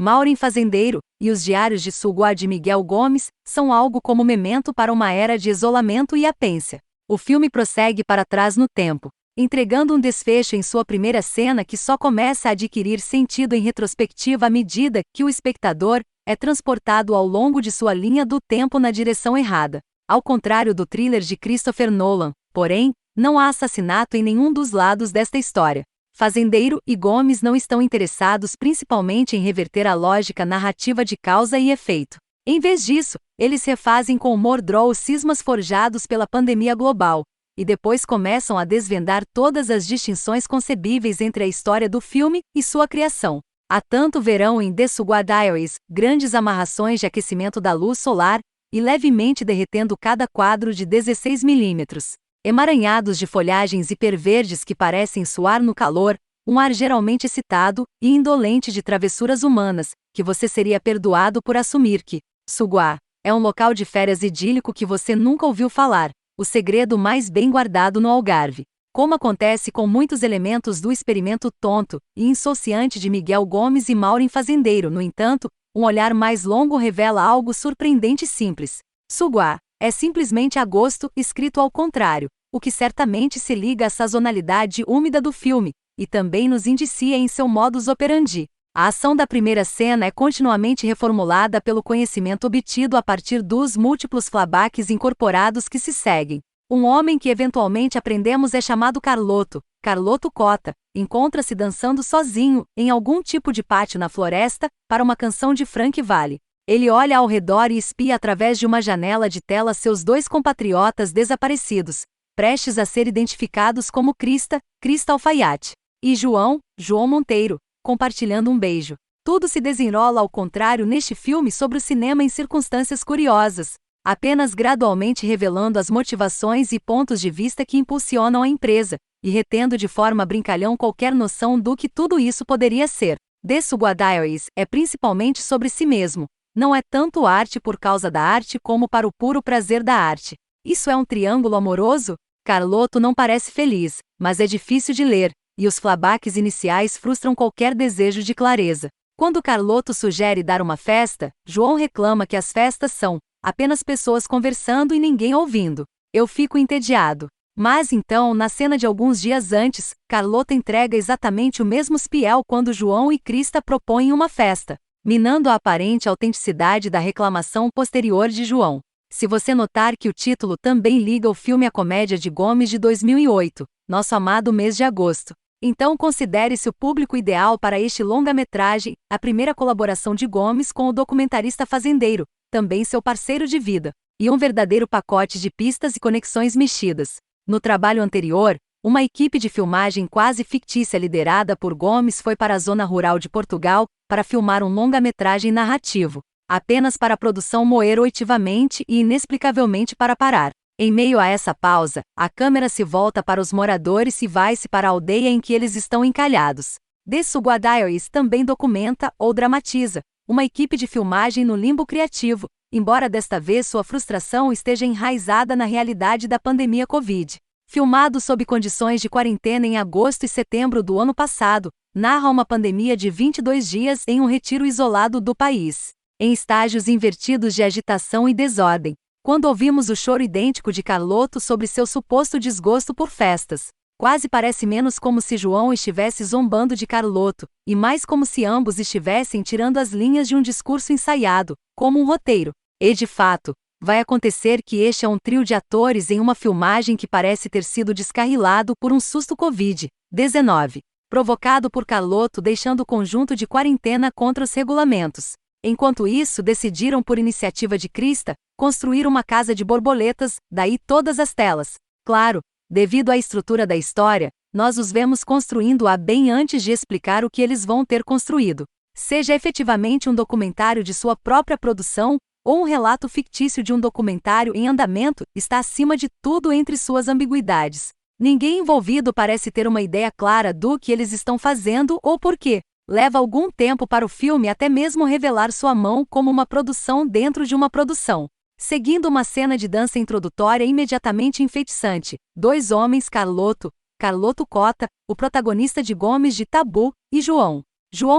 Maureen Fazendeiro e Os Diários de Suguá de Miguel Gomes são algo como memento para uma era de isolamento e apência. O filme prossegue para trás no tempo, entregando um desfecho em sua primeira cena que só começa a adquirir sentido em retrospectiva à medida que o espectador é transportado ao longo de sua linha do tempo na direção errada. Ao contrário do thriller de Christopher Nolan, porém, não há assassinato em nenhum dos lados desta história. Fazendeiro e Gomes não estão interessados principalmente em reverter a lógica narrativa de causa e efeito. Em vez disso, eles refazem com humor draw os cismas forjados pela pandemia global, e depois começam a desvendar todas as distinções concebíveis entre a história do filme e sua criação. Há tanto verão em The Suguá Diaries, grandes amarrações de aquecimento da luz solar, e levemente derretendo cada quadro de 16 milímetros. Emaranhados de folhagens hiperverdes que parecem suar no calor, um ar geralmente excitado e indolente de travessuras humanas, que você seria perdoado por assumir que Suguá é um local de férias idílico que você nunca ouviu falar, o segredo mais bem guardado no Algarve. Como acontece com muitos elementos do experimento tonto e insociante de Miguel Gomes e Maureen Fazendeiro, no entanto, um olhar mais longo revela algo surpreendente e simples. Suguá é simplesmente agosto escrito ao contrário, o que certamente se liga à sazonalidade úmida do filme, e também nos indicia em seu modus operandi. A ação da primeira cena é continuamente reformulada pelo conhecimento obtido a partir dos múltiplos flashbacks incorporados que se seguem. Um homem que eventualmente aprendemos é chamado Carloto Cota, encontra-se dançando sozinho, em algum tipo de pátio na floresta, para uma canção de Frank Valli. Ele olha ao redor e espia através de uma janela de tela seus dois compatriotas desaparecidos, prestes a ser identificados como Krista Alfaiate, e João Monteiro, compartilhando um beijo. Tudo se desenrola ao contrário neste filme sobre o cinema em circunstâncias curiosas, apenas gradualmente revelando as motivações e pontos de vista que impulsionam a empresa, e retendo de forma brincalhão qualquer noção do que tudo isso poderia ser. The Suguá Diaries é principalmente sobre si mesmo, não é tanto arte por causa da arte como para o puro prazer da arte. Isso é um triângulo amoroso? Carloto não parece feliz, mas é difícil de ler, e os flashbacks iniciais frustram qualquer desejo de clareza. Quando Carloto sugere dar uma festa, João reclama que as festas são apenas pessoas conversando e ninguém ouvindo. Eu fico entediado. Mas então, na cena de alguns dias antes, Carloto entrega exatamente o mesmo spiel quando João e Krista propõem uma festa, minando a aparente autenticidade da reclamação posterior de João. Se você notar que o título também liga o filme à comédia de Gomes de 2008, nosso amado mês de agosto, então considere-se o público ideal para este longa-metragem, a primeira colaboração de Gomes com o documentarista fazendeiro, também seu parceiro de vida, e um verdadeiro pacote de pistas e conexões mexidas. No trabalho anterior, uma equipe de filmagem quase fictícia liderada por Gomes foi para a zona rural de Portugal para filmar um longa-metragem narrativo, apenas para a produção moer oitivamente e inexplicavelmente para parar. Em meio a essa pausa, a câmera se volta para os moradores e vai-se para a aldeia em que eles estão encalhados. The Suguá Diaries também documenta ou dramatiza uma equipe de filmagem no limbo criativo, embora desta vez sua frustração esteja enraizada na realidade da pandemia Covid. Filmado sob condições de quarentena em agosto e setembro do ano passado, narra uma pandemia de 22 dias em um retiro isolado do país, em estágios invertidos de agitação e desordem. Quando ouvimos o choro idêntico de Carloto sobre seu suposto desgosto por festas, quase parece menos como se João estivesse zombando de Carloto, e mais como se ambos estivessem tirando as linhas de um discurso ensaiado, como um roteiro. E de fato, vai acontecer que este é um trio de atores em uma filmagem que parece ter sido descarrilado por um susto Covid-19, provocado por Carloto deixando o conjunto de quarentena contra os regulamentos. Enquanto isso, decidiram por iniciativa de Krista, construir uma casa de borboletas, daí todas as telas. Claro, devido à estrutura da história, nós os vemos construindo-a bem antes de explicar o que eles vão ter construído. Seja efetivamente um documentário de sua própria produção, ou um relato fictício de um documentário em andamento, está acima de tudo entre suas ambiguidades. Ninguém envolvido parece ter uma ideia clara do que eles estão fazendo ou por quê. Leva algum tempo para o filme até mesmo revelar sua mão como uma produção dentro de uma produção. Seguindo uma cena de dança introdutória imediatamente enfeitiçante, dois homens, Carloto Cota, o protagonista de Gomes de Tabu, e João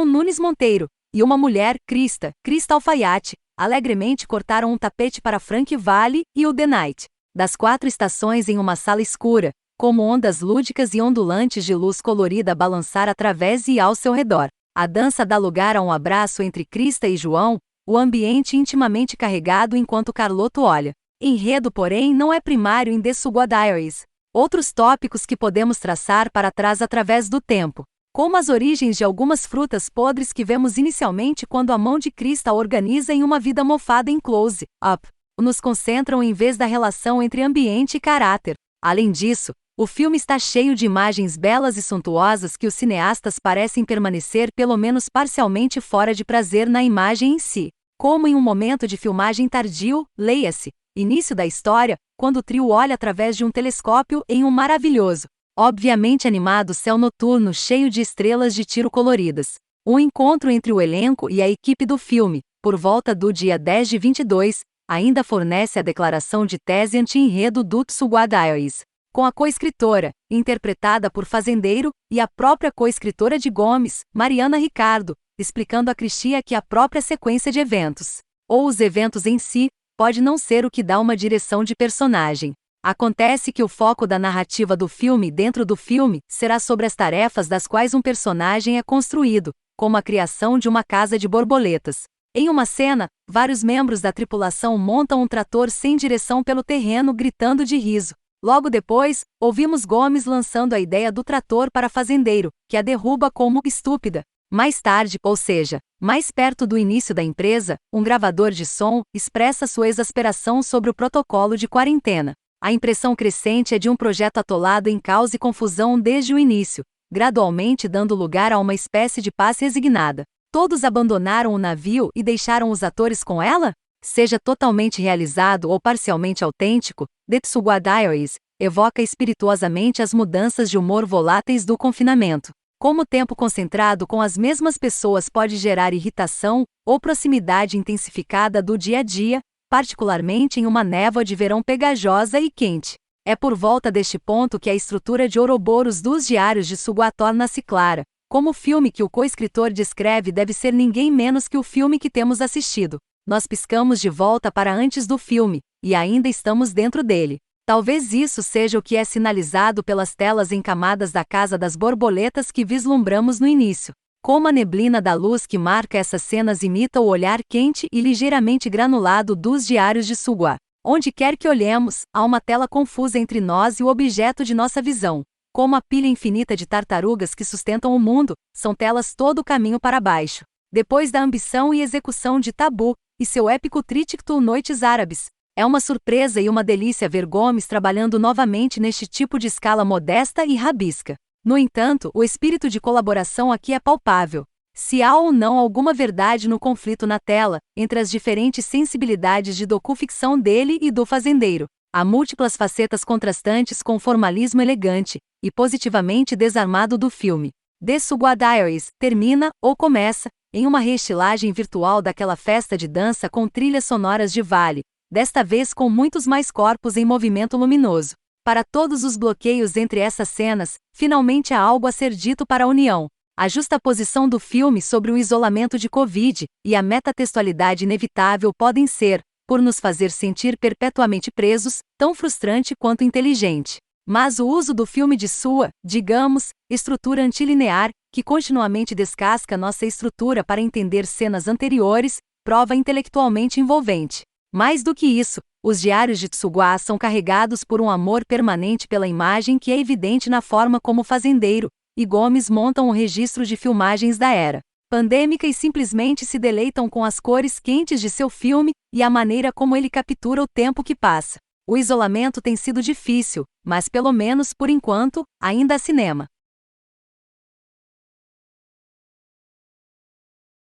Nunes Monteiro, e uma mulher, Krista Alfaiate, alegremente cortaram um tapete para Frank Valli e o The Night. Das 4 estações em uma sala escura, como ondas lúdicas e ondulantes de luz colorida balançar através e ao seu redor. A dança dá lugar a um abraço entre Krista e João, o ambiente intimamente carregado enquanto Carlotto olha. Enredo, porém, não é primário em The Sugua Diaries. Outros tópicos que podemos traçar para trás através do tempo, como as origens de algumas frutas podres que vemos inicialmente quando a mão de Krista organiza em uma vida mofada em Close Up, nos concentram em vez da relação entre ambiente e caráter. Além disso, o filme está cheio de imagens belas e suntuosas que os cineastas parecem permanecer pelo menos parcialmente fora de prazer na imagem em si, como em um momento de filmagem tardio, leia-se, início da história, quando o trio olha através de um telescópio em um maravilhoso, obviamente animado céu noturno cheio de estrelas de tiro coloridas. Um encontro entre o elenco e a equipe do filme, por volta do dia 10/22, ainda fornece a declaração de tese anti-enredo do Sugua Diaries, com a co-escritora, interpretada por Fazendeiro, e a própria co-escritora de Gomes, Mariana Ricardo, explicando a Cristia que a própria sequência de eventos, ou os eventos em si, pode não ser o que dá uma direção de personagem. Acontece que o foco da narrativa do filme dentro do filme será sobre as tarefas das quais um personagem é construído, como a criação de uma casa de borboletas. Em uma cena, vários membros da tripulação montam um trator sem direção pelo terreno gritando de riso. Logo depois, ouvimos Gomes lançando a ideia do trator para Fazendeiro, que a derruba como estúpida. Mais tarde, ou seja, mais perto do início da empresa, um gravador de som expressa sua exasperação sobre o protocolo de quarentena. A impressão crescente é de um projeto atolado em caos e confusão desde o início, gradualmente dando lugar a uma espécie de paz resignada. Todos abandonaram o navio e deixaram os atores com ela? Seja totalmente realizado ou parcialmente autêntico, The Sugua Diaries evoca espirituosamente as mudanças de humor voláteis do confinamento. Como o tempo concentrado com as mesmas pessoas pode gerar irritação ou proximidade intensificada do dia a dia, particularmente em uma névoa de verão pegajosa e quente. É por volta deste ponto que a estrutura de Ouroboros dos Diários de Sugua torna-se clara. Como o filme que o co-escritor descreve deve ser ninguém menos que o filme que temos assistido. Nós piscamos de volta para antes do filme, e ainda estamos dentro dele. Talvez isso seja o que é sinalizado pelas telas em camadas da Casa das Borboletas que vislumbramos no início. Como a neblina da luz que marca essas cenas imita o olhar quente e ligeiramente granulado dos Diários de Sugua. Onde quer que olhemos, há uma tela confusa entre nós e o objeto de nossa visão. Como a pilha infinita de tartarugas que sustentam o mundo, são telas todo o caminho para baixo. Depois da ambição e execução de Tabu, e seu épico trítico Noites Árabes, é uma surpresa e uma delícia ver Gomes trabalhando novamente neste tipo de escala modesta e rabisca. No entanto, o espírito de colaboração aqui é palpável. Se há ou não alguma verdade no conflito na tela, entre as diferentes sensibilidades de docuficção dele e do fazendeiro, há múltiplas facetas contrastantes com o formalismo elegante e positivamente desarmado do filme. The Sugua Diaries termina, ou começa, em uma reestilagem virtual daquela festa de dança com trilhas sonoras de Vale, desta vez com muitos mais corpos em movimento luminoso. Para todos os bloqueios entre essas cenas, finalmente há algo a ser dito para a união. A justaposição do filme sobre o isolamento de Covid e a metatextualidade inevitável podem ser, por nos fazer sentir perpetuamente presos, tão frustrante quanto inteligente. Mas o uso do filme de sua, digamos, estrutura antilinear, que continuamente descasca nossa estrutura para entender cenas anteriores, prova intelectualmente envolvente. Mais do que isso, os diários de Sugua são carregados por um amor permanente pela imagem que é evidente na forma como Fazendeiro e Gomes montam o registro de filmagens da era pandêmica e simplesmente se deleitam com as cores quentes de seu filme e a maneira como ele captura o tempo que passa. O isolamento tem sido difícil, mas pelo menos por enquanto, ainda há cinema.